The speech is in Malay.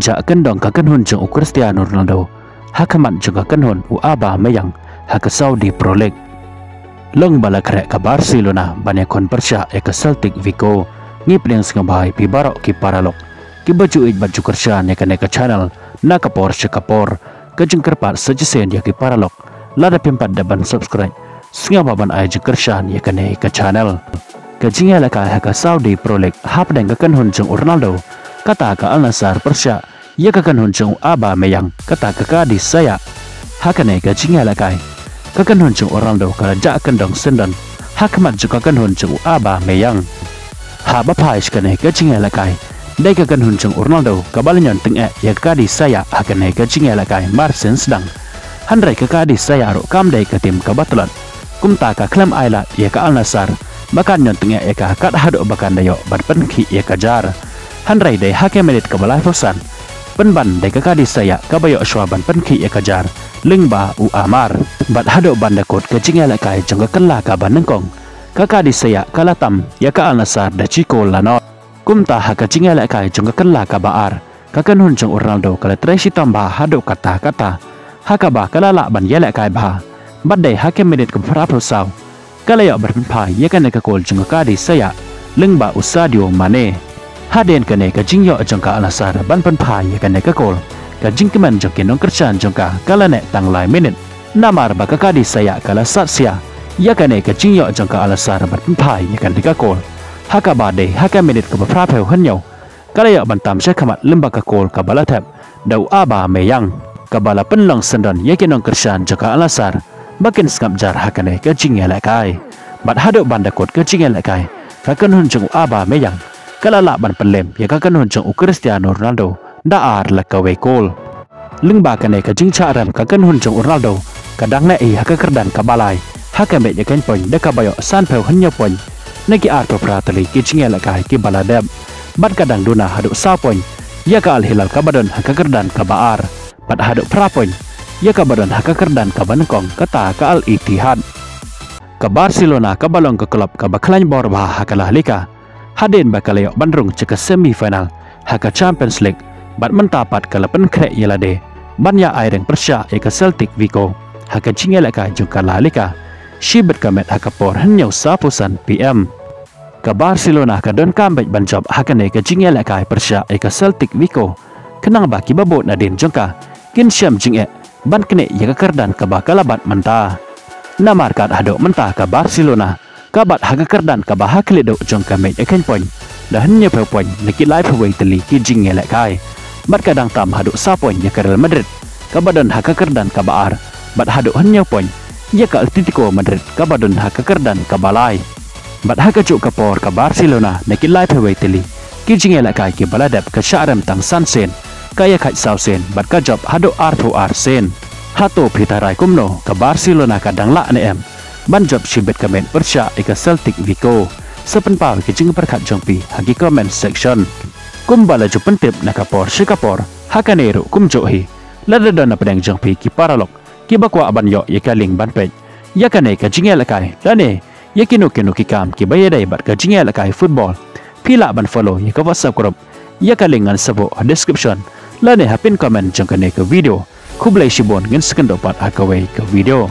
ja kendong ka kanhun jong Cristiano Ronaldo hakaman juga kanhun aba mayang haka Saudi Pro League long bala krek ka Barcelona banyak kon persya ka Celtic Vigo ngipling sngabay pi barok ki paralok ki baju baju kersyan ka channel na kapor kapor ka jengkerpat sejesen ya ki paralok lada pimpat daban subscribe sengababan ay kersyan ya ka channel ka jingala ka haka Saudi Pro League hap deng ka kanhun jong Ronaldo kata ka Al Nassr Persya ya ka kanhun jong aba mayang kata ka Kadis saya hakane ka jingala kai ka kanhun jong Ronaldo kala ja kendong sendan hakamat juga kanhun jong aba mayang ha ba pais kane ka jingala kai dai ka kanhun jong Ronaldo ka balanyon teng ya ka Kadis saya hakane ka jingala kai Marsen sedang handrai ka Kadis saya ro kam dai ka tim ka Batlan kumta ka klam aila ya ka Al Nassr bakan yon teng ya ka kat hado bakan dayo ban penki ya ka jar handrai dai hake menit ka balai rosan penban dai ka Kadis saya ka bayo shwaban penki ya ka jar lingba u amar bat hado bandakot ka jingala kai jong ka kala ka banengkong ka Kadis saya kala tam ya ka Al Nassr da chiko lanot kumta haka jingala kai jong ka kala ka baar ka kanhun jong Ronaldo kala tresi tamba hado kata haka ba kala la ban yala kai ba bat dai hake menit ka prapo saw kala ya berpenpa ya kan ka kol jong ka Kadis saya lingba u Sadio Mane haden kane ka jingyo jong ka Al Nassr ban penpa ya kan ka kol ka jingkeman jong kenong kersan jong ka kala ne tang lai minit namar ba ka Kadis saya kala satsia ya kane ka jingyo jong ka Al Nassr ban penpa ya kan ka kol haka ba dai haka menit ka prapo hanyo kala ya bantam sya kamat limba ka kol ka balatap dau aba meyang ka bala penlong sendan ya kenong kersan jong ka Al Nassr bakin skap jar hakane ka jingela kai bat hado bandakot ka jingela kai ka kanhun jong aba meyang kala la ban pelem ya ka kanhun jong Cristiano Ronaldo da ar la ka we kol lingba kane ka jingcha ram ka kanhun jong Ronaldo kadang na haka kerdan ka balai haka me ya kan pon da ka bayo san peu hanya pon naki ar to pratali ki jingela kai ki baladab bat kadang duna hado sa pon ya ka Al Hilal ka badan haka kerdan ka baar bat hado prapon ya ka badan haka kerdan ka banengkong kata ka Al Ittihad ka Barcelona ka balong ka klub ka baklan bor bah haka lahlika haden bakalayo bandrung ceka semifinal haka Champions League bat mentapat kala penkrek yelade banya aireng Persya eka Celtic Vigo haka jingela ka jungka lahlika shibet kamet haka por hanyau sapusan PM ka Barcelona ka don comeback banjob haka ne ka jingela ka Persya eka Celtic Vigo kenang baki babot nadin jungka kin syam jinge ban kene ya ka kerdan ka bakalabat menta namar kat hado menta ka Barcelona kabat haka kerdan ka bahakle do jong ka me eken poin da hanya pe poin neki live away teli ki jingela kai bat kadang tam hado sa poin ya ka Real Madrid ka badan haka kerdan ka baar bat hado hanya poin ya ka Atletico Madrid ka badan haka kerdan ka balai bat haka juk ka por ka Barcelona neki live away teli ki jingela kai ki baladap ka syaram tang sansen kaya kai sausen bat ka job hado arto arsen hato pitarai kumno ka Barcelona kadang la ne em ban job shibet kamen Persya eka Celtic Vigo sepenpau ke jing perkat jongpi hagi comment section kumbala ju pentip nakapor shikapor hakanero kumjohi ladada na pedang jongpi ki paralok ki bakwa ban yo ye kaling ban pej yakane ka jingela kai lane yakino kino ki kam ki bayadai bat ka jingela kai football pila ban follow ye ka WhatsApp group yakalingan sabo description lane hapin comment jongkane ke video kublai shibon ngin sekendo pat hakawai ke video